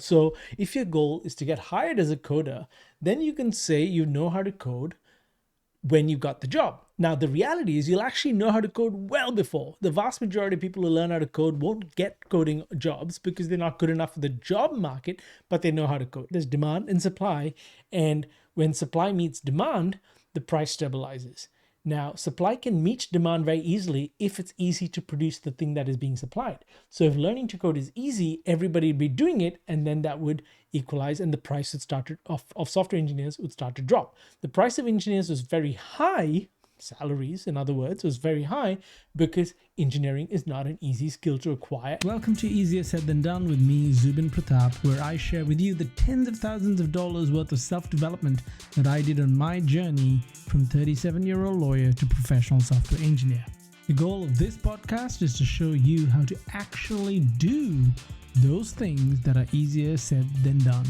So if your goal is to get hired as a coder, then you can say you know how to code when you got the job. Now, the reality is you'll actually know how to code well before. The vast majority of people who learn how to code won't get coding jobs because they're not good enough for the job market, but they know how to code. There's demand and supply, and when supply meets demand, the price stabilizes. Now, supply can meet demand very easily if it's easy to produce the thing that is being supplied. So if learning to code is easy, everybody would be doing it, and then that would equalize, and the price would start to, of software engineers would start to drop. The price of engineers was very high, salaries, in other words, was very high because engineering is not an easy skill to acquire. Welcome to Easier Said Than Done with me, Zubin Pratap, where I share with you the tens of thousands of dollars worth of self-development that I did on my journey from 37-year-old lawyer to professional software engineer. The goal of this podcast is to show you how to actually do those things that are easier said than done.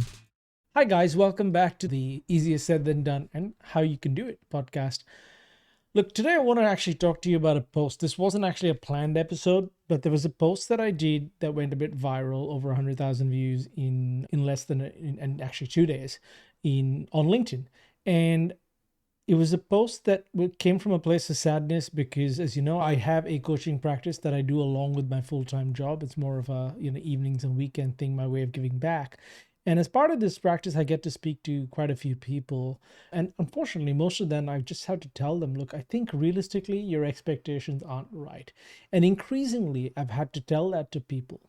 Hi guys, welcome back to the Easier Said Than Done and How You Can Do It podcast. Look, today I want to actually talk to you about a post. This wasn't actually a planned episode, but there was a post that I did that went a bit viral, over 100,000 views in less than in actually 2 days on LinkedIn. And it was a post that came from a place of sadness because, as you know, I have a coaching practice that I do along with my full-time job. It's more of a evenings and weekend thing, my way of giving back. And as part of this practice, I get to speak to quite a few people. And unfortunately, most of them, I just have to tell them, look, I think realistically, your expectations aren't right. And increasingly, I've had to tell that to people.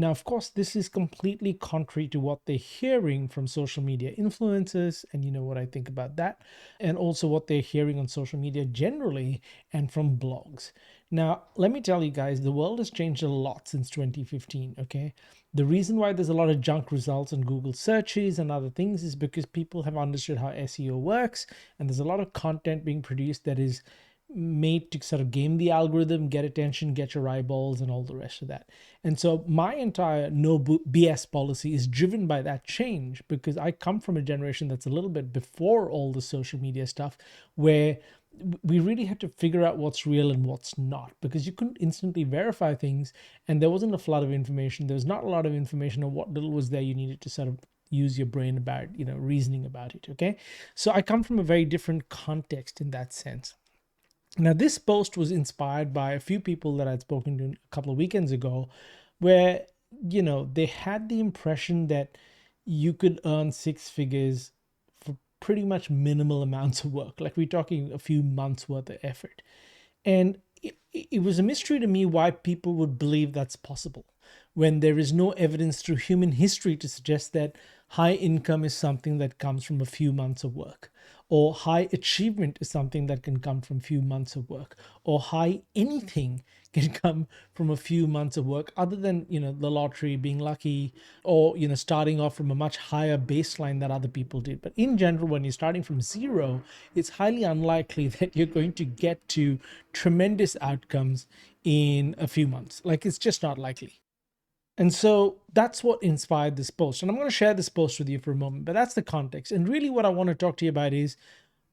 Now, of course, this is completely contrary to what they're hearing from social media influencers, and you know what I think about that, and also what they're hearing on social media generally and from blogs. Now, let me tell you guys, the world has changed a lot since 2015, okay? The reason why there's a lot of junk results on Google searches and other things is because people have understood how SEO works, and there's a lot of content being produced that is made to sort of game the algorithm, get attention, get your eyeballs, and all the rest of that. And so my entire no BS policy is driven by that change because I come from a generation that's a little bit before all the social media stuff, where we really had to figure out what's real and what's not, because you couldn't instantly verify things, and there wasn't a flood of information. There was not a lot of information, or what little was there, you needed to sort of use your brain about, reasoning about it. Okay. So I come from a very different context in that sense. Now, this post was inspired by a few people that I'd spoken to a couple of weekends ago, where, they had the impression that you could earn six figures for pretty much minimal amounts of work. Like, we're talking a few months worth of effort. And it was a mystery to me why people would believe that's possible when there is no evidence through human history to suggest that high income is something that comes from a few months of work, or high achievement is something that can come from a few months of work, or high anything can come from a few months of work, other than the lottery, being lucky, or starting off from a much higher baseline that other people did. But in general, when you're starting from zero, it's highly unlikely that you're going to get to tremendous outcomes in a few months. Like, it's just not likely. And so that's what inspired this post. And I'm going to share this post with you for a moment, but that's the context. And really what I want to talk to you about is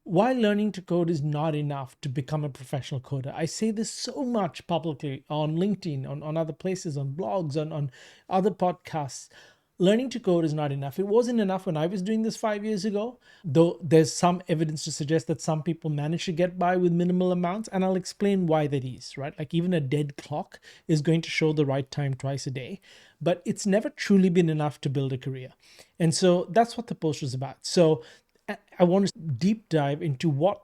why learning to code is not enough to become a professional coder. I say this so much publicly on LinkedIn, on other places, on blogs, on other podcasts. Learning to code is not enough. It wasn't enough when I was doing this 5 years ago, though there's some evidence to suggest that some people manage to get by with minimal amounts, and I'll explain why that is, right? Like, even a dead clock is going to show the right time twice a day, but it's never truly been enough to build a career. And so that's what the post was about. So I want to deep dive into what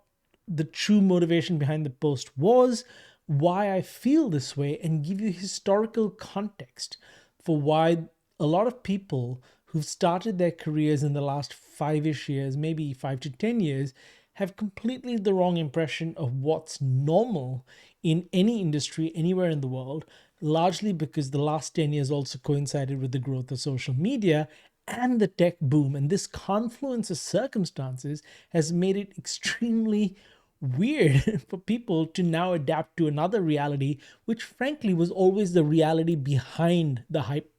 the true motivation behind the post was, why I feel this way, and give you historical context for why a lot of people who've started their careers in the last 5-ish years, maybe 5 to 10 years, have completely the wrong impression of what's normal in any industry anywhere in the world, largely because the last 10 years also coincided with the growth of social media and the tech boom. And this confluence of circumstances has made it extremely weird for people to now adapt to another reality, which frankly was always the reality behind the hype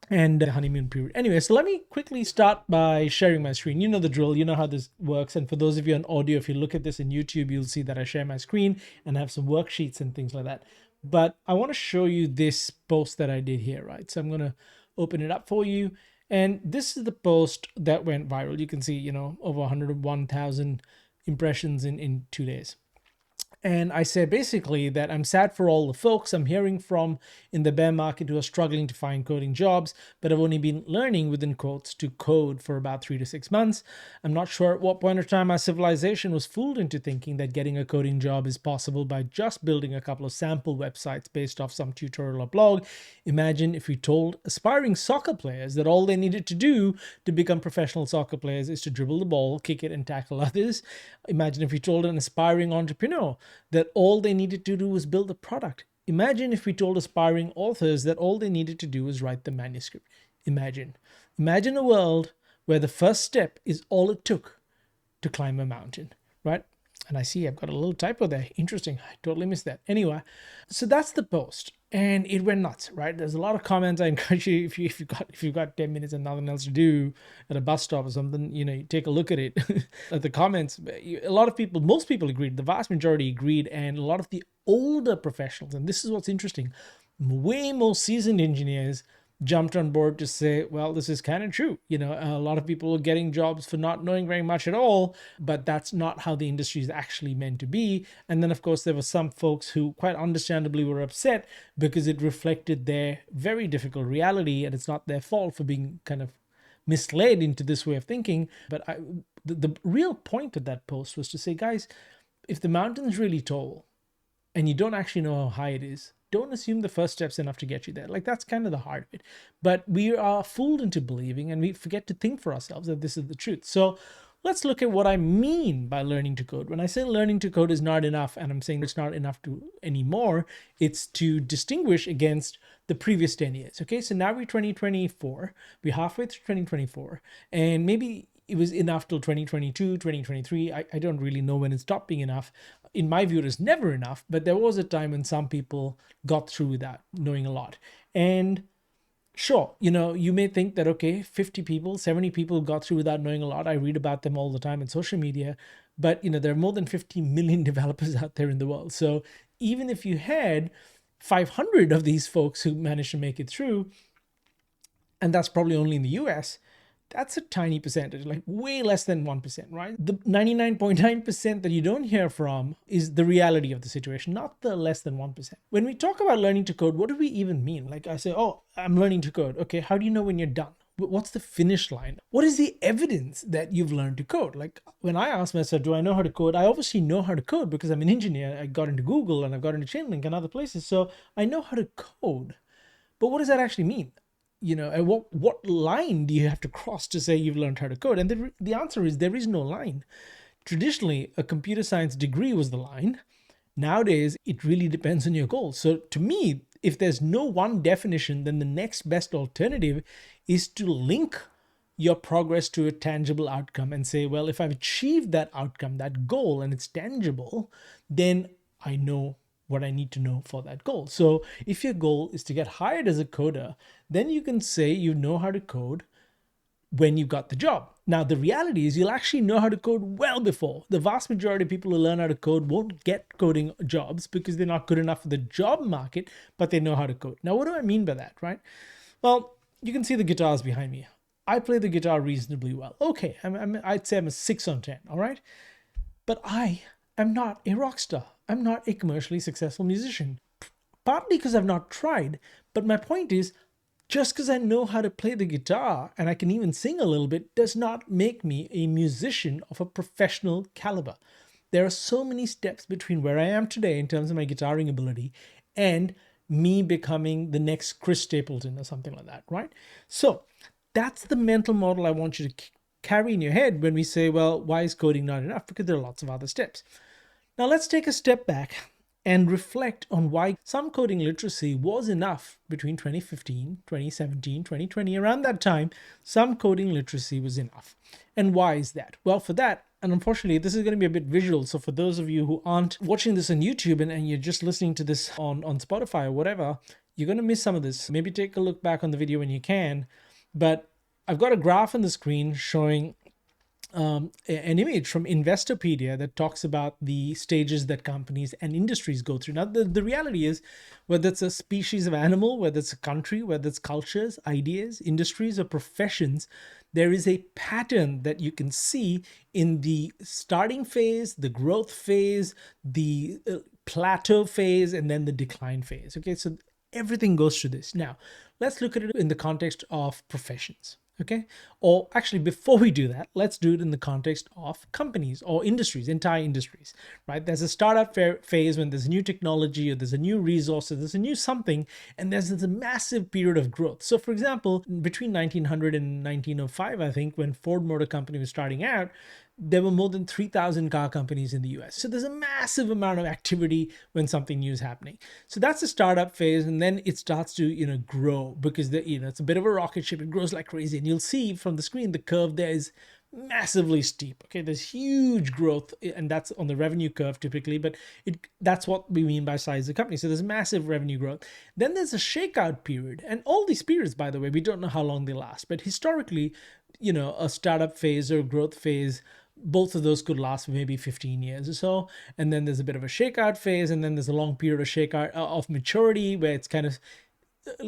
and the honeymoon period. Anyway, so let me quickly start by sharing my screen. You know the drill, you know how this works. And for those of you on audio, if you look at this in YouTube, you'll see that I share my screen and have some worksheets and things like that. But I want to show you this post that I did here, right? So I'm going to open it up for you. And this is the post that went viral. You can see, over 101,000 impressions in 2 days. And I say basically that I'm sad for all the folks I'm hearing from in the bear market who are struggling to find coding jobs, but have only been learning, within quotes, to code for about 3 to 6 months. I'm not sure at what point of time our civilization was fooled into thinking that getting a coding job is possible by just building a couple of sample websites based off some tutorial or blog. Imagine if we told aspiring soccer players that all they needed to do to become professional soccer players is to dribble the ball, kick it, and tackle others. Imagine if we told an aspiring entrepreneur that all they needed to do was build a product. Imagine if we told aspiring authors that all they needed to do was write the manuscript. Imagine a world where the first step is all it took to climb a mountain, right? And I see I've got a little typo there. Interesting. I totally missed that. Anyway, so that's the post. And it went nuts, right? There's a lot of comments. I encourage you, if you've got 10 minutes and nothing else to do at a bus stop or something, you take a look at it. At the comments, a lot of people, most people agreed. The vast majority agreed, and a lot of the older professionals, and this is what's interesting, way more seasoned engineers jumped on board to say, well, this is kind of true. A lot of people are getting jobs for not knowing very much at all, but that's not how the industry is actually meant to be. And then, of course, there were some folks who quite understandably were upset because it reflected their very difficult reality, and it's not their fault for being kind of misled into this way of thinking. But the real point of that post was to say, guys, if the mountain's really tall and you don't actually know how high it is, don't assume the first step's enough to get you there. Like, that's kind of the heart of it. But we are fooled into believing, and we forget to think for ourselves, that this is the truth. So let's look at what I mean by learning to code. When I say learning to code is not enough, and I'm saying it's not enough to anymore, it's to distinguish against the previous 10 years. Okay, so now we're 2024. We're halfway through 2024, and maybe it was enough till 2022, 2023. I don't really know when it stopped being enough. In my view, it is never enough, but there was a time when some people got through without knowing a lot. And sure, you may think that, okay, 50 people, 70 people got through without knowing a lot. I read about them all the time in social media, but there are more than 50 million developers out there in the world. So even if you had 500 of these folks who managed to make it through, and that's probably only in the US, that's a tiny percentage, like way less than 1%, right? The 99.9% that you don't hear from is the reality of the situation, not the less than 1%. When we talk about learning to code, what do we even mean? Like, I say, oh, I'm learning to code. Okay, how do you know when you're done? What's the finish line? What is the evidence that you've learned to code? Like, when I ask myself, do I know how to code? I obviously know how to code because I'm an engineer. I got into Google and I've got into Chainlink and other places. So I know how to code. But what does that actually mean? And what line do you have to cross to say you've learned how to code? And the answer is there is no line. Traditionally, a computer science degree was the line. Nowadays, it really depends on your goals. So to me, if there's no one definition, then the next best alternative is to link your progress to a tangible outcome and say, well, if I've achieved that outcome, that goal, and it's tangible, then I know what I need to know for that goal. So if your goal is to get hired as a coder, then you can say you know how to code when you got the job. Now, the reality is you'll actually know how to code well before. The vast majority of people who learn how to code won't get coding jobs because they're not good enough for the job market, but they know how to code. Now, what do I mean by that, right? Well, you can see the guitars behind me. I play the guitar reasonably well. Okay, I'd say I'm a 6 on 10, all right? But I am not a rock star. I'm not a commercially successful musician. Partly because I've not tried, but my point is, just because I know how to play the guitar and I can even sing a little bit does not make me a musician of a professional caliber. There are so many steps between where I am today in terms of my guitaring ability and me becoming the next Chris Stapleton or something like that, right? So that's the mental model I want you to carry in your head when we say, well, why is coding not enough? Because there are lots of other steps. Now let's take a step back and reflect on why some coding literacy was enough between 2015, 2017, 2020. Around that time, some coding literacy was enough. And why is that? Well, for that, and unfortunately, this is going to be a bit visual. So for those of you who aren't watching this on YouTube and you're just listening to this on Spotify or whatever, you're going to miss some of this. Maybe take a look back on the video when you can. But I've got a graph on the screen showing an image from Investopedia that talks about the stages that companies and industries go through. Now, the reality is, whether it's a species of animal, whether it's a country, whether it's cultures, ideas, industries, or professions, there is a pattern that you can see in the starting phase, the growth phase, the plateau phase, and then the decline phase. Okay, so everything goes through this. Now, let's look at it in the context of professions. Okay. Or actually, before we do that, let's do it in the context of companies or industries, entire industries, right? There's a startup phase when there's a new technology or there's a new resource or there's a new something, and there's a massive period of growth. So, for example, between 1900 and 1905, I think, when Ford Motor Company was starting out, there were more than 3,000 car companies in the US. So there's a massive amount of activity when something new is happening. So that's the startup phase, and then it starts to grow because it's a bit of a rocket ship. It grows like crazy, and you'll see from the screen the curve there is massively steep. Okay, there's huge growth, and that's on the revenue curve typically, but that's what we mean by size of company. So there's massive revenue growth. Then there's a shakeout period, and all these periods, by the way, we don't know how long they last, but historically, a startup phase or growth phase, both of those could last for maybe 15 years or so. And then there's a bit of a shakeout phase, and then there's a long period of shakeout of maturity where it's kind of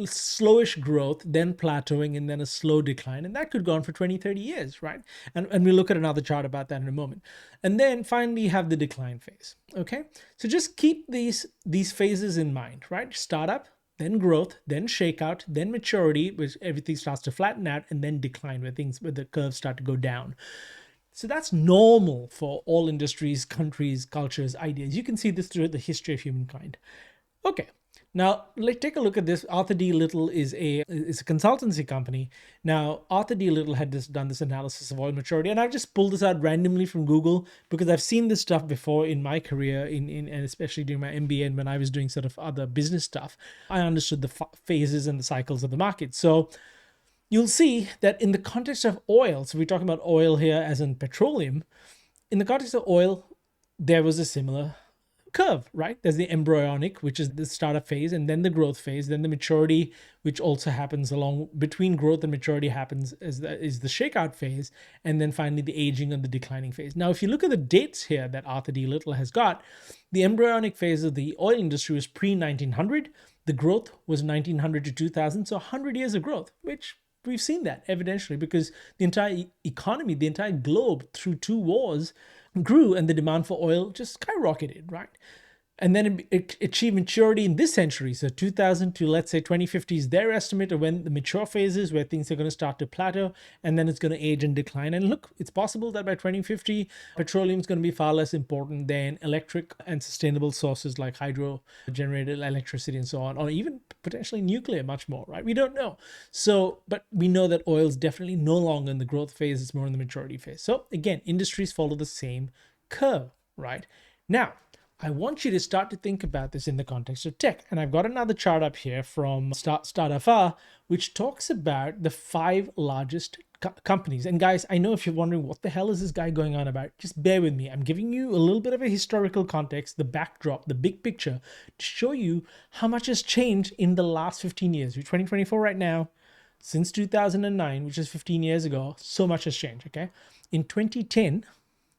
slowish growth, then plateauing, and then a slow decline. And that could go on for 20, 30 years, right? And we'll look at another chart about that in a moment. And then finally you have the decline phase. Okay. So just keep these phases in mind, right? Startup, then growth, then shakeout, then maturity, which everything starts to flatten out, and then decline where the curves start to go down. So that's normal for all industries, countries, cultures, ideas. You can see this through the history of humankind. Okay, now let's take a look at this. Arthur D. Little is a consultancy company. Now, Arthur D. Little had done this analysis of oil maturity, and I've just pulled this out randomly from Google because I've seen this stuff before in my career, and especially during my MBA and when I was doing sort of other business stuff. I understood the phases and the cycles of the market. So you'll see that in the context of oil, so we're talking about oil here as in petroleum, in the context of oil, there was a similar curve, right? There's the embryonic, which is the startup phase, and then the growth phase, then the maturity, which also happens along between growth and maturity happens is the shakeout phase, and then finally the aging and the declining phase. Now, if you look at the dates here that Arthur D. Little has got, the embryonic phase of the oil industry was pre-1900, the growth was 1900 to 2000, so 100 years of growth, which we've seen that evidentially because the entire economy, the entire globe through two wars grew and the demand for oil just skyrocketed, right? And then it achieved maturity in this century. So 2000 to, let's say, 2050 is their estimate of when the mature phases where things are going to start to plateau, and then it's going to age and decline. And look, it's possible that by 2050, petroleum is going to be far less important than electric and sustainable sources like hydro-generated electricity and so on, or even potentially nuclear much more, right? We don't know. So, but we know that oil is definitely no longer in the growth phase, it's more in the maturity phase. So again, industries follow the same curve, right? Now, I want you to start to think about this in the context of tech. And I've got another chart up here from StartFR, which talks about the 5 largest companies. And guys, I know if you're wondering what the hell is this guy going on about, just bear with me. I'm giving you a little bit of a historical context, the backdrop, the big picture, to show you how much has changed in the last 15 years. We're 2024 right now. Since 2009, which is 15 years ago, so much has changed, okay? In 2010,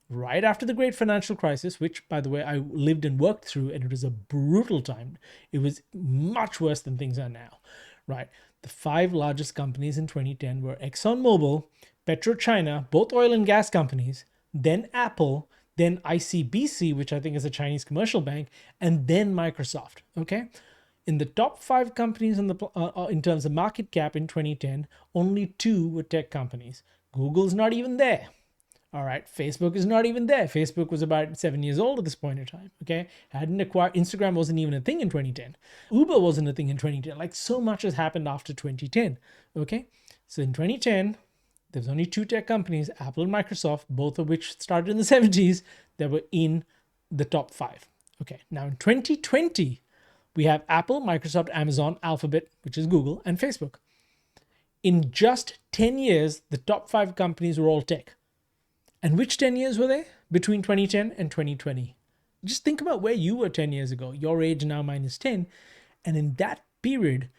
right after the great financial crisis, which, by the way, I lived and worked through, and it was a brutal time. It was much worse than things are now, right? The 5 largest companies in 2010 were ExxonMobil, PetroChina, both oil and gas companies, then Apple, then ICBC, which I think is a Chinese commercial bank, and then Microsoft, okay? In the top 5 companies in terms of market cap in 2010, only 2 were tech companies. Google's not even there. All right, Facebook is not even there. Facebook was about 7 years old at this point in time, okay? Hadn't acquired, Instagram wasn't even a thing in 2010. Uber wasn't a thing in 2010. Like, so much has happened after 2010, okay? So in 2010, there's only 2 tech companies, Apple and Microsoft, both of which started in the 70s, that were in the top 5. Okay, now in 2020, we have Apple, Microsoft, Amazon, Alphabet, which is Google, and Facebook. In just 10 years, the top 5 companies were all tech. And which 10 years were they? Between 2010 and 2020. Just think about where you were 10 years ago, your age now minus 10. And in that period,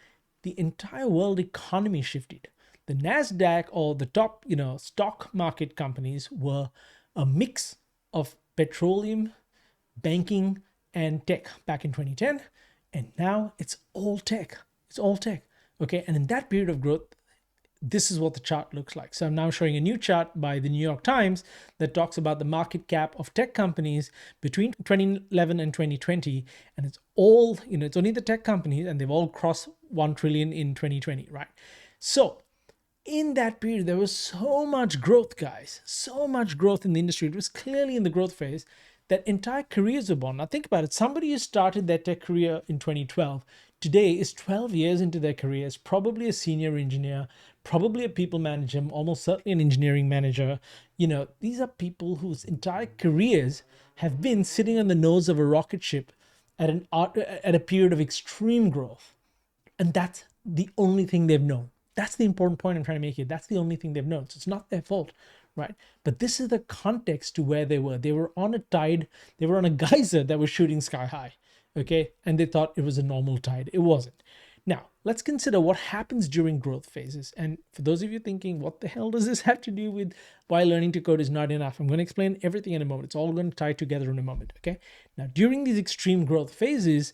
the entire world economy shifted. The NASDAQ, or the top, stock market companies, were a mix of petroleum, banking, and tech back in 2010. And now it's all tech. It's all tech. Okay. And in that period of growth, this is what the chart looks like. So I'm now showing a new chart by the New York Times that talks about the market cap of tech companies between 2011 and 2020. And it's all, it's only the tech companies, and they've all crossed 1 trillion in 2020, right? So in that period, there was so much growth, guys, so much growth in the industry. It was clearly in the growth phase that entire careers were born. Now think about it. Somebody who started their tech career in 2012 today is 12 years into their career, is probably a senior engineer, probably a people manager, almost certainly an engineering manager. These are people whose entire careers have been sitting on the nose of a rocket ship at a period of extreme growth. And that's the only thing they've known. That's the important point I'm trying to make here. That's the only thing they've known. So it's not their fault, right? But this is the context to where they were. They were on a tide. They were on a geyser that was shooting sky high, okay? And they thought it was a normal tide. It wasn't. Now, let's consider what happens during growth phases. And for those of you thinking, what the hell does this have to do with why learning to code is not enough? I'm going to explain everything in a moment. It's all going to tie together in a moment, okay? Now, during these extreme growth phases,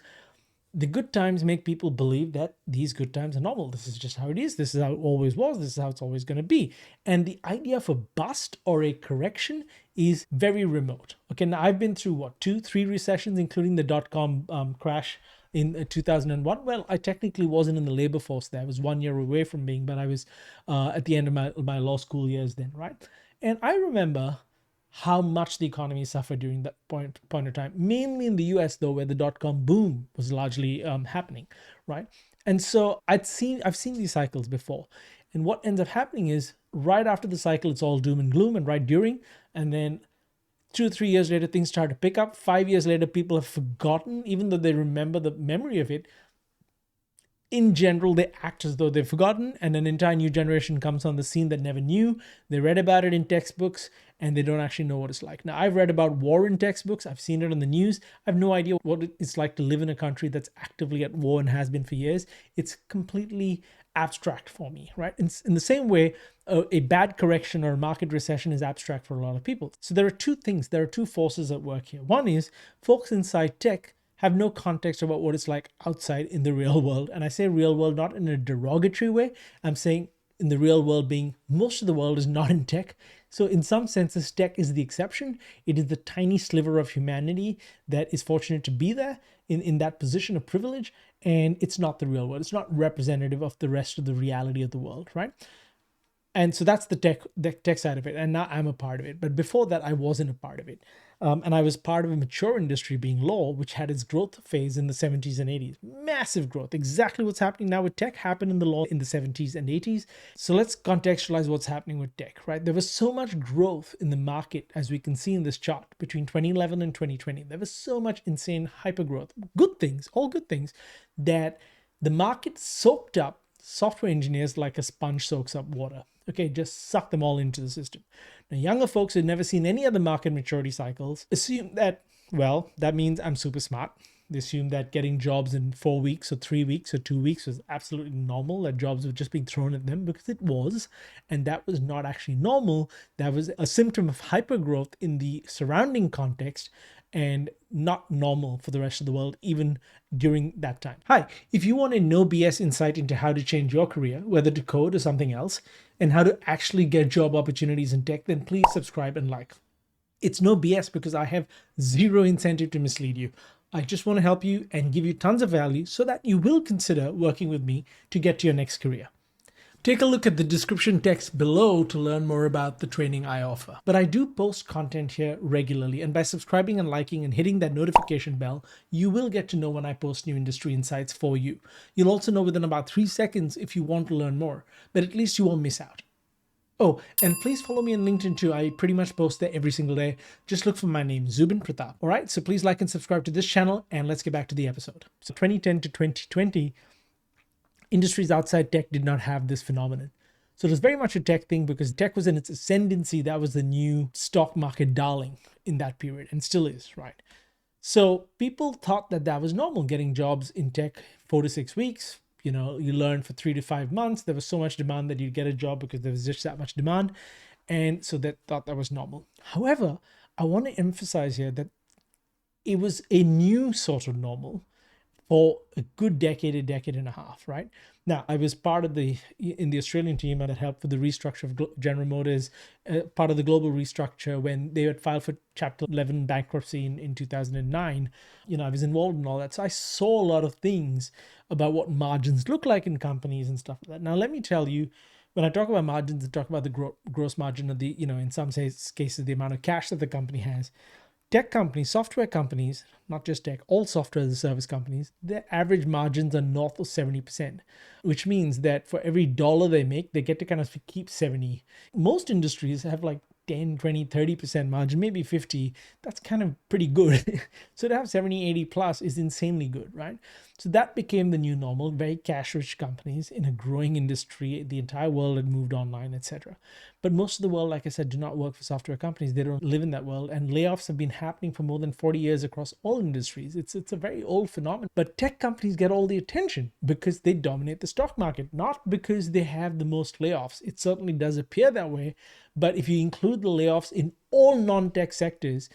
the good times make people believe that these good times are normal. This is just how it is. This is how it always was. This is how it's always going to be. And the idea of a bust or a correction is very remote. Okay, now I've been through 2, 3 recessions, including the dot-com crash in 2001. Well, I technically wasn't in the labor force there. I was 1 year away from being, but I was at the end of my law school years then, right? And I remember how much the economy suffered during that point of time, mainly in the US though, where the dot-com boom was largely happening, right? And so I've seen these cycles before. And what ends up happening is right after the cycle, it's all doom and gloom, and right during, and then 2 or 3 years later, things start to pick up. 5 years later, people have forgotten, even though they remember the memory of it. In general, they act as though they've forgotten, and an entire new generation comes on the scene that never knew. They read about it in textbooks, and they don't actually know what it's like. Now, I've read about war in textbooks. I've seen it on the news. I have no idea what it's like to live in a country that's actively at war and has been for years. It's completely abstract for me, right? In the same way, a bad correction or a market recession is abstract for a lot of people. So there are two forces at work here. One is folks inside tech have no context about what it's like outside in the real world. And I say real world not in a derogatory way. I'm saying in the real world being most of the world is not in tech. So in some senses, tech is the exception. It is the tiny sliver of humanity that is fortunate to be there in that position of privilege. And it's not the real world. It's not representative of the rest of the reality of the world, right? And so that's the tech side of it. And now I'm a part of it. But before that, I wasn't a part of it. And I was part of a mature industry being law, which had its growth phase in the 70s and 80s. Massive growth. Exactly what's happening now with tech happened in the law in the 70s and 80s. So let's contextualize what's happening with tech, right? There was so much growth in the market, as we can see in this chart, between 2011 and 2020. There was so much insane hyper growth. Good things, all good things, that the market soaked up software engineers like a sponge soaks up water. Okay, just suck them all into the system. Now, younger folks who've never seen any other market maturity cycles assume that, well, that means I'm super smart. They assume that getting jobs in 4 weeks or 3 weeks or 2 weeks was absolutely normal, that jobs were just being thrown at them, because it was. And that was not actually normal. That was a symptom of hypergrowth in the surrounding context and not normal for the rest of the world, even during that time. Hi, if you want a no BS insight into how to change your career, whether to code or something else, and how to actually get job opportunities in tech, then please subscribe and like. It's no BS because I have zero incentive to mislead you. I just want to help you and give you tons of value so that you will consider working with me to get to your next career. Take a look at the description text below to learn more about the training I offer. But I do post content here regularly, and by subscribing and liking and hitting that notification bell, you will get to know when I post new industry insights for you. You'll also know within about 3 seconds if you want to learn more, but at least you won't miss out. Oh, and please follow me on LinkedIn too. I pretty much post there every single day. Just look for my name, Zubin Pratap. All right, so please like and subscribe to this channel, and let's get back to the episode. So 2010 to 2020, industries outside tech did not have this phenomenon. So it was very much a tech thing because tech was in its ascendancy. That was the new stock market darling in that period, and still is, right? So people thought that that was normal, getting jobs in tech 4 to 6 weeks. You learn for 3 to 5 months. There was so much demand that you'd get a job because there was just that much demand. And so they thought that was normal. However, I want to emphasize here that it was a new sort of normal for a good decade, a decade and a half, right? Now, I was part of in the Australian team that helped with the restructure of General Motors, part of the global restructure when they had filed for Chapter 11 bankruptcy in 2009. I was involved in all that. So I saw a lot of things about what margins look like in companies and stuff like that. Now, let me tell you, when I talk about margins, I talk about the gross margin of in some cases, the amount of cash that the company has. Tech companies, software companies, not just tech, all software as a service companies, their average margins are north of 70%, which means that for every dollar they make, they get to kind of keep 70. Most industries have like 10, 20, 30% margin, maybe 50. That's kind of pretty good. So to have 70, 80 plus is insanely good, right? So that became the new normal, very cash rich companies in a growing industry. The entire world had moved online, etc. But most of the world, like I said, do not work for software companies. They don't live in that world. And layoffs have been happening for more than 40 years across all industries. It's a very old phenomenon. But tech companies get all the attention because they dominate the stock market, not because they have the most layoffs. It certainly does appear that way. But if you include the layoffs in all non-tech sectors,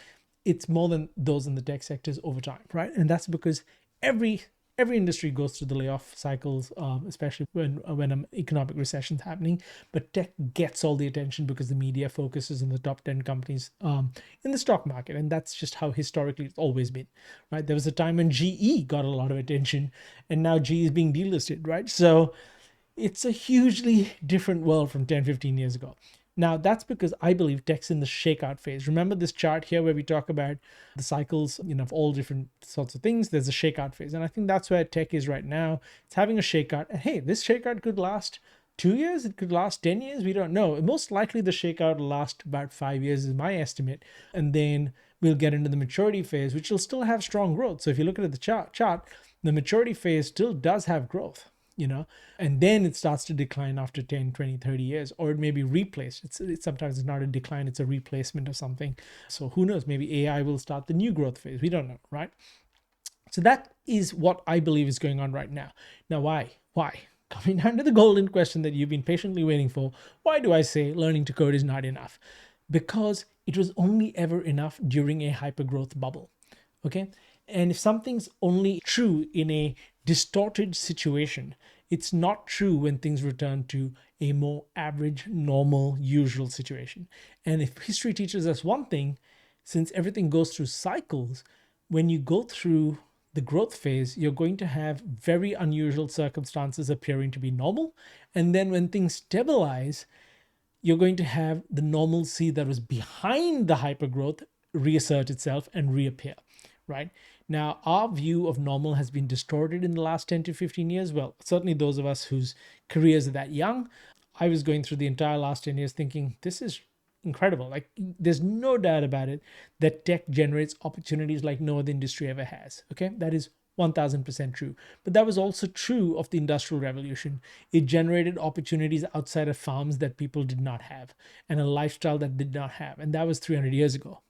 it's more than those in the tech sectors over time, right? And that's because every industry goes through the layoff cycles, especially when an economic recession is happening. But tech gets all the attention because the media focuses on the top 10 companies in the stock market. And that's just how historically it's always been, right? There was a time when GE got a lot of attention and now GE is being delisted, right? So it's a hugely different world from 10, 15 years ago. Now, that's because I believe tech's in the shakeout phase. Remember this chart here where we talk about the cycles, of all different sorts of things. There's a shakeout phase. And I think that's where tech is right now. It's having a shakeout. And hey, this shakeout could last 2 years. It could last 10 years. We don't know. Most likely the shakeout will last about 5 years is my estimate. And then we'll get into the maturity phase, which will still have strong growth. So if you look at the chart, the maturity phase still does have growth. And then it starts to decline after 10, 20, 30 years, or it may be replaced. It's sometimes it's not a decline, it's a replacement of something. So who knows, maybe AI will start the new growth phase. We don't know, right? So that is what I believe is going on right now. Now, why? Coming down to the golden question that you've been patiently waiting for, why do I say learning to code is not enough? Because it was only ever enough during a hypergrowth bubble, okay? And if something's only true in a distorted situation, it's not true when things return to a more average, normal, usual situation. And if history teaches us one thing, since everything goes through cycles, when you go through the growth phase, you're going to have very unusual circumstances appearing to be normal. And then when things stabilize, you're going to have the normalcy that was behind the hypergrowth reassert itself and reappear, right? Now, our view of normal has been distorted in the last 10 to 15 years. Well, certainly those of us whose careers are that young. I was going through the entire last 10 years thinking, this is incredible. Like, there's no doubt about it that tech generates opportunities like no other industry ever has. Okay, that is 1000% true. But that was also true of the Industrial Revolution. It generated opportunities outside of farms that people did not have and a lifestyle that did not have. And that was 300 years ago,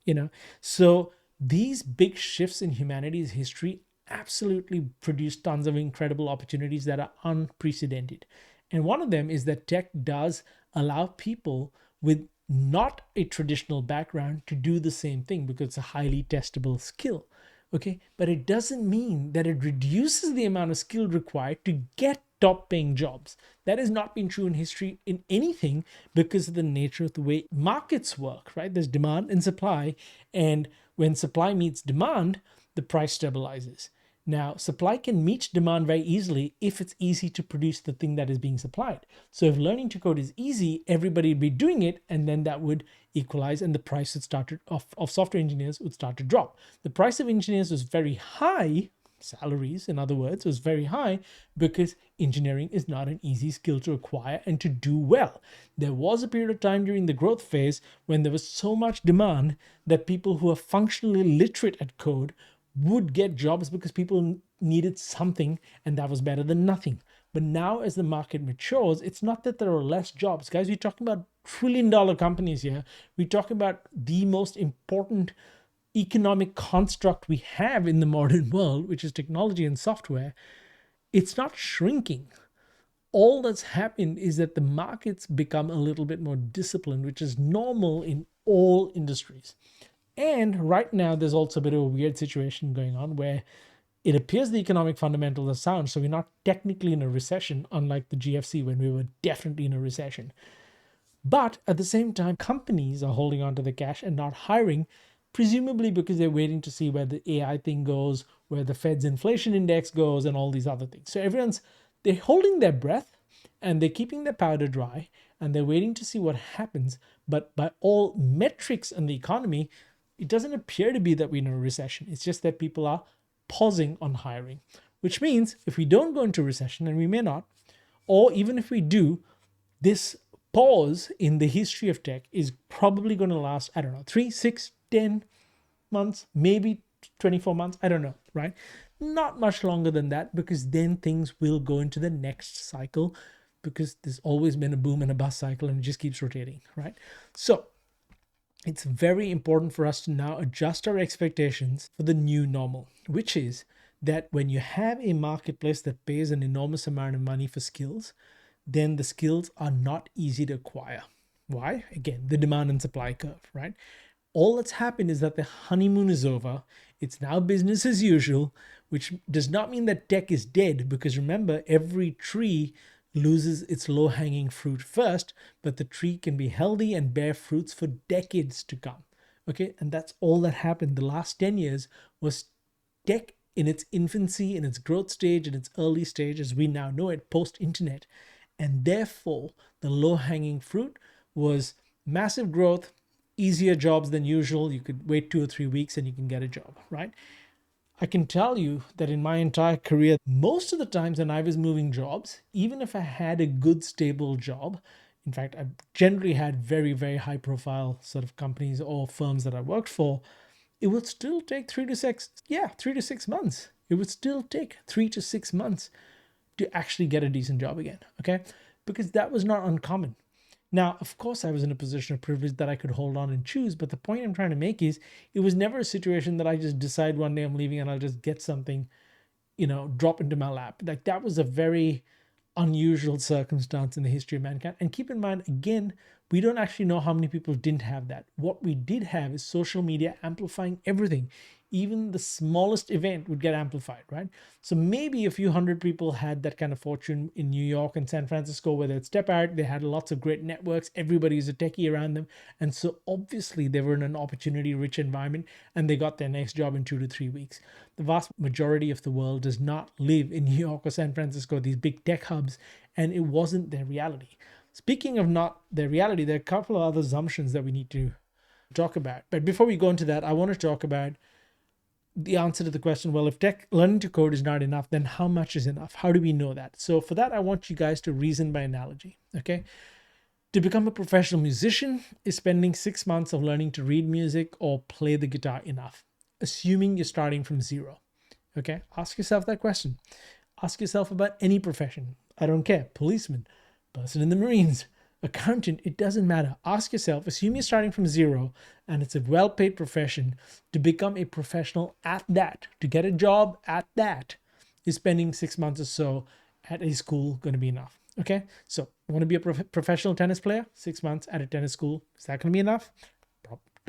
So these big shifts in humanity's history absolutely produce tons of incredible opportunities that are unprecedented. And one of them is that tech does allow people with not a traditional background to do the same thing because it's a highly testable skill. Okay, but it doesn't mean that it reduces the amount of skill required to get top paying jobs. That has not been true in history in anything because of the nature of the way markets work, right? There's demand and supply. And when supply meets demand, the price stabilizes. Now, supply can meet demand very easily if it's easy to produce the thing that is being supplied. So if learning to code is easy, everybody would be doing it, and then that would equalize and the price would start to, of software engineers would start to drop. The price of engineers was very high, salaries, in other words, was very high because engineering is not an easy skill to acquire and to do well. There was a period of time during the growth phase when there was so much demand that people who are functionally literate at code would get jobs because people needed something, and that was better than nothing. But now as the market matures, it's not that there are less jobs. Guys, we're talking about trillion-dollar companies here. We're talking about the most important economic construct we have in the modern world, which is technology and software. It's not shrinking. All that's happened is that the markets become a little bit more disciplined, which is normal in all industries. And right now, there's also a bit of a weird situation going on where it appears the economic fundamentals are sound. So we're not technically in a recession, unlike the GFC when we were definitely in a recession. But at the same time, companies are holding on to the cash and not hiring, presumably because they're waiting to see where the AI thing goes, where the Fed's inflation index goes, and all these other things. So they're holding their breath and they're keeping their powder dry and they're waiting to see what happens. But by all metrics in the economy, it doesn't appear to be that we're in a recession. It's just that people are pausing on hiring, which means if we don't go into recession, and we may not, or even if we do, this pause in the history of tech is probably going to last, I don't know, 3, 6, 10 months, maybe 24 months. I don't know, right? Not much longer than that, because then things will go into the next cycle, because there's always been a boom and a bust cycle and it just keeps rotating, right? So it's very important for us to now adjust our expectations for the new normal, which is that when you have a marketplace that pays an enormous amount of money for skills, then the skills are not easy to acquire. Why? Again, the demand and supply curve, right? All that's happened is that the honeymoon is over. It's now business as usual, which does not mean that tech is dead, because remember, every tree loses its low hanging fruit first, but the tree can be healthy and bear fruits for decades to come. Okay, and that's all that happened. The last 10 years was tech in its infancy, in its growth stage, in its early stage, as we now know it, post internet. And therefore, the low hanging fruit was massive growth, easier jobs than usual. You could wait 2 or 3 weeks and you can get a job, right? I can tell you that in my entire career, most of the times when I was moving jobs, even if I had a good, stable job, in fact, I generally had very, very high profile sort of companies or firms that I worked for, it would still take 3 to 6 months. It would still take 3 to 6 months to actually get a decent job again, okay? Because that was not uncommon. Now, of course, I was in a position of privilege that I could hold on and choose, but the point I'm trying to make is it was never a situation that I just decide one day I'm leaving and I'll just get something, drop into my lap. Like, that was a very unusual circumstance in the history of mankind. And keep in mind, again, we don't actually know how many people didn't have that. What we did have is social media amplifying everything. Even the smallest event would get amplified, right? So maybe a few hundred people had that kind of fortune in New York and San Francisco where they'd step out, they had lots of great networks, everybody's a techie around them. And so obviously they were in an opportunity rich environment and they got their next job in 2 to 3 weeks. The vast majority of the world does not live in New York or San Francisco, these big tech hubs, and it wasn't their reality. Speaking of not their reality, there are a couple of other assumptions that we need to talk about. But before we go into that, I want to talk about the answer to the question, well, if tech learning to code is not enough, then how much is enough? How do we know that? So for that, I want you guys to reason by analogy, okay? To become a professional musician, is spending 6 months of learning to read music or play the guitar enough? Assuming you're starting from zero, okay? Ask yourself that question. Ask yourself about any profession. I don't care, policeman, person in the Marines, accountant, it doesn't matter. Ask yourself, assume you're starting from zero and it's a well-paid profession, to become a professional at that, to get a job at that, is spending 6 months or so at a school going to be enough? Okay, so you want to be a professional tennis player, 6 months at a tennis school, is that going to be enough?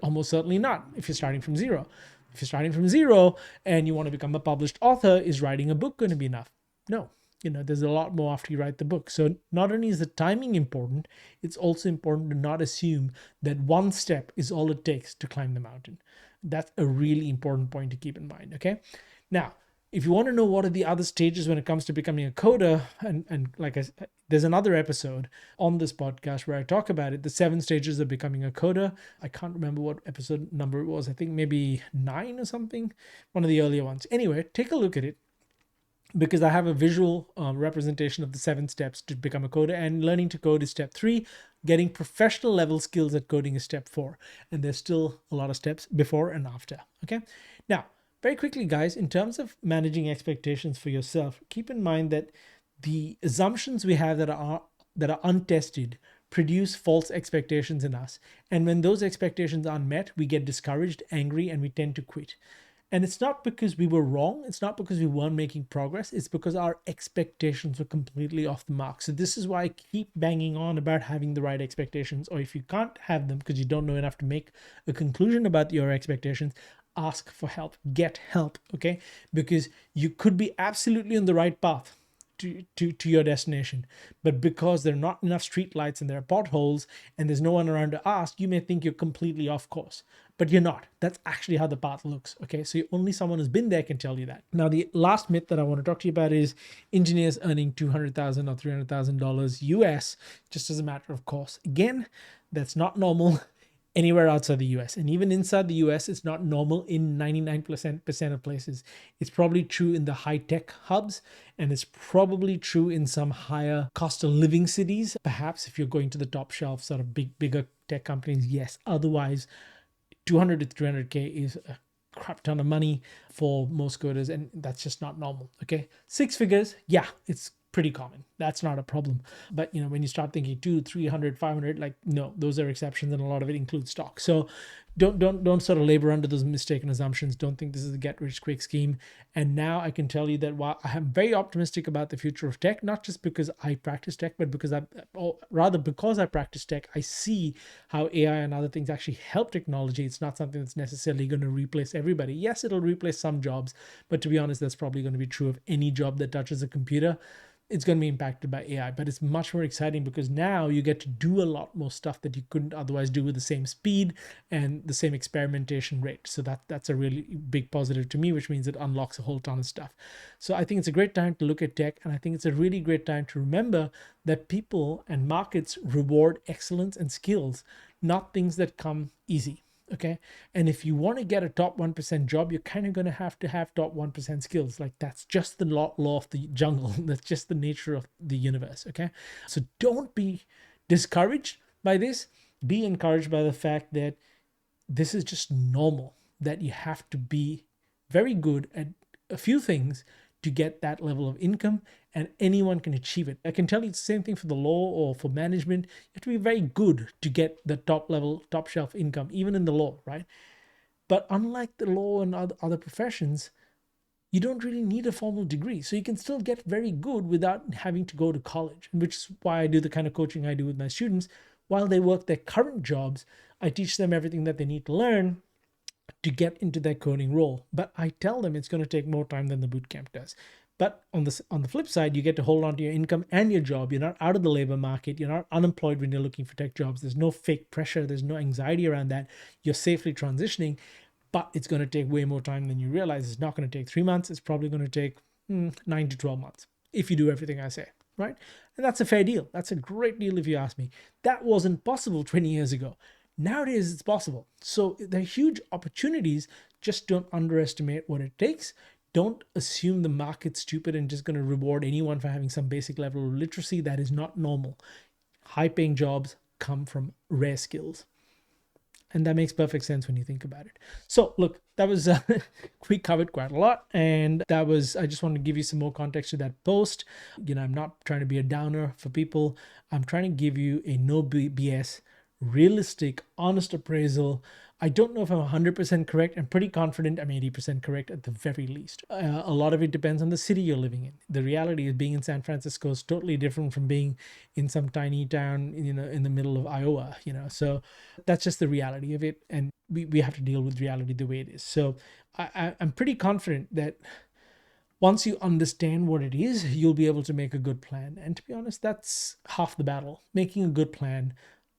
Almost certainly not if you're starting from zero. If you're starting from zero and you want to become a published author, is writing a book going to be enough? No. There's a lot more after you write the book. So not only is the timing important, it's also important to not assume that one step is all it takes to climb the mountain. That's a really important point to keep in mind, okay? Now, if you want to know what are the other stages when it comes to becoming a coder, and like there's another episode on this podcast where I talk about it, the 7 stages of becoming a coder. I can't remember what episode number it was. I think maybe 9 or something, one of the earlier ones. Anyway, take a look at it, because I have a visual representation of the 7 steps to become a coder, and learning to code is step 3. Getting professional level skills at coding is step 4. And there's still a lot of steps before and after. Okay. Now, very quickly, guys, in terms of managing expectations for yourself, keep in mind that the assumptions we have that are untested produce false expectations in us. And when those expectations aren't met, we get discouraged, angry, and we tend to quit. And it's not because we were wrong. It's not because we weren't making progress. It's because our expectations were completely off the mark. So this is why I keep banging on about having the right expectations. Or if you can't have them because you don't know enough to make a conclusion about your expectations, ask for help. Get help, okay? Because you could be absolutely on the right path to your destination. But because there are not enough street lights and there are potholes and there's no one around to ask, you may think you're completely off course. But you're not. That's actually how the path looks. Okay. So only someone who's been there can tell you that. Now, the last myth that I want to talk to you about is engineers earning $200,000 or $300,000 US just as a matter of course. Again, that's not normal anywhere outside the US. And even inside the US, it's not normal in 99% of places. It's probably true in the high tech hubs, and it's probably true in some higher cost of living cities. Perhaps if you're going to the top shelf, sort of bigger tech companies, yes. Otherwise, 200 to 300K is a crap ton of money for most coders, and that's just not normal. Okay. Six figures, yeah, it's pretty common. That's not a problem. But when you start thinking 200, 300, 500, like, no, those are exceptions, and a lot of it includes stock. So don't sort of labor under those mistaken assumptions. Don't think this is a get rich quick scheme. And now I can tell you that while I am very optimistic about the future of tech, not just because I practice tech, but because because I practice tech, I see how AI and other things actually help technology. It's not something that's necessarily going to replace everybody. Yes, it'll replace some jobs, but to be honest, that's probably going to be true of any job that touches a computer. It's going to be impacted by AI, but it's much more exciting because now you get to do a lot more stuff that you couldn't otherwise do with the same speed and the same experimentation rate. So that's a really big positive to me, which means it unlocks a whole ton of stuff. So I think it's a great time to look at tech, and I think it's a really great time to remember that people and markets reward excellence and skills, not things that come easy. Okay. And if you want to get a top 1% job, you're kind of going to have top 1% skills. Like, that's just the law of the jungle. That's just the nature of the universe. Okay. So don't be discouraged by this. Be encouraged by the fact that this is just normal, that you have to be very good at a few things to get that level of income, and anyone can achieve it. I can tell you it's the same thing for the law or for management. You have to be very good to get the top level, top shelf income, even in the law, right? But unlike the law and other professions, you don't really need a formal degree. So you can still get very good without having to go to college, which is why I do the kind of coaching I do with my students. While they work their current jobs, I teach them everything that they need to learn to get into their coding role. But I tell them it's going to take more time than the bootcamp does. But on the flip side, you get to hold on to your income and your job. You're not out of the labor market. You're not unemployed when you're looking for tech jobs. There's no fake pressure. There's no anxiety around that. You're safely transitioning, but it's going to take way more time than you realize. It's not going to take 3 months. It's probably going to take 9 to 12 months if you do everything I say, right? And that's a fair deal. That's a great deal if you ask me. That wasn't possible 20 years ago. Nowadays, it's possible. So there are huge opportunities. Just don't underestimate what it takes. Don't assume the market's stupid and just going to reward anyone for having some basic level of literacy. That is not normal. High-paying jobs come from rare skills. And that makes perfect sense when you think about it. So look, that was, we covered quite a lot. And I just wanted to give you some more context to that post. I'm not trying to be a downer for people. I'm trying to give you a no BS, realistic, honest appraisal. I don't know if I'm 100% correct. I'm pretty confident I'm 80% correct at the very least. A lot of it depends on the city you're living in. The reality is being in San Francisco is totally different from being in some tiny town, in the middle of Iowa, So that's just the reality of it. And we have to deal with reality the way it is. So I'm pretty confident that once you understand what it is, you'll be able to make a good plan. And to be honest, that's half the battle. Making a good plan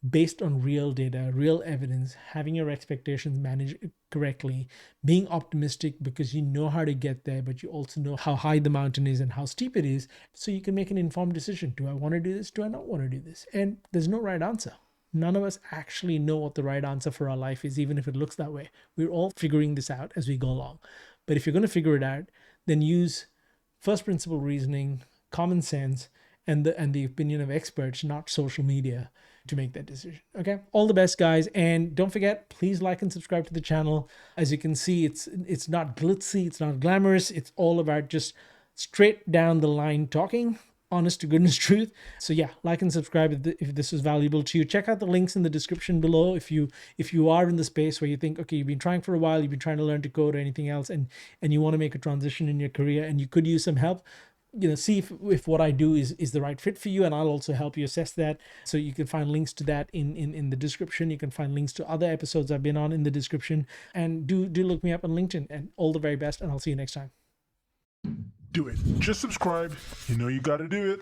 based on real data, real evidence, having your expectations managed correctly, being optimistic because you know how to get there, but you also know how high the mountain is and how steep it is, so you can make an informed decision. Do I want to do this? Do I not want to do this? And there's no right answer. None of us actually know what the right answer for our life is, even if it looks that way. We're all figuring this out as we go along. But if you're going to figure it out, then use first principle reasoning, common sense, and the opinion of experts, not social media, to make that decision. Okay, all the best, guys, and don't forget, please like and subscribe to the channel. As you can see, it's not glitzy, it's not glamorous. It's all about just straight down the line talking honest to goodness truth. So yeah, like and subscribe if this was valuable to you. Check out the links in the description below if you are in the space where you think, okay, you've been trying for a while, you've been trying to learn to code or anything else, and you want to make a transition in your career and you could use some help. See if what I do is the right fit for you, and I'll also help you assess that. So you can find links to that in the description. You can find links to other episodes I've been on in the description, and do look me up on LinkedIn. And all the very best, and I'll see you next time. Do it. Just subscribe. You know you got to do it.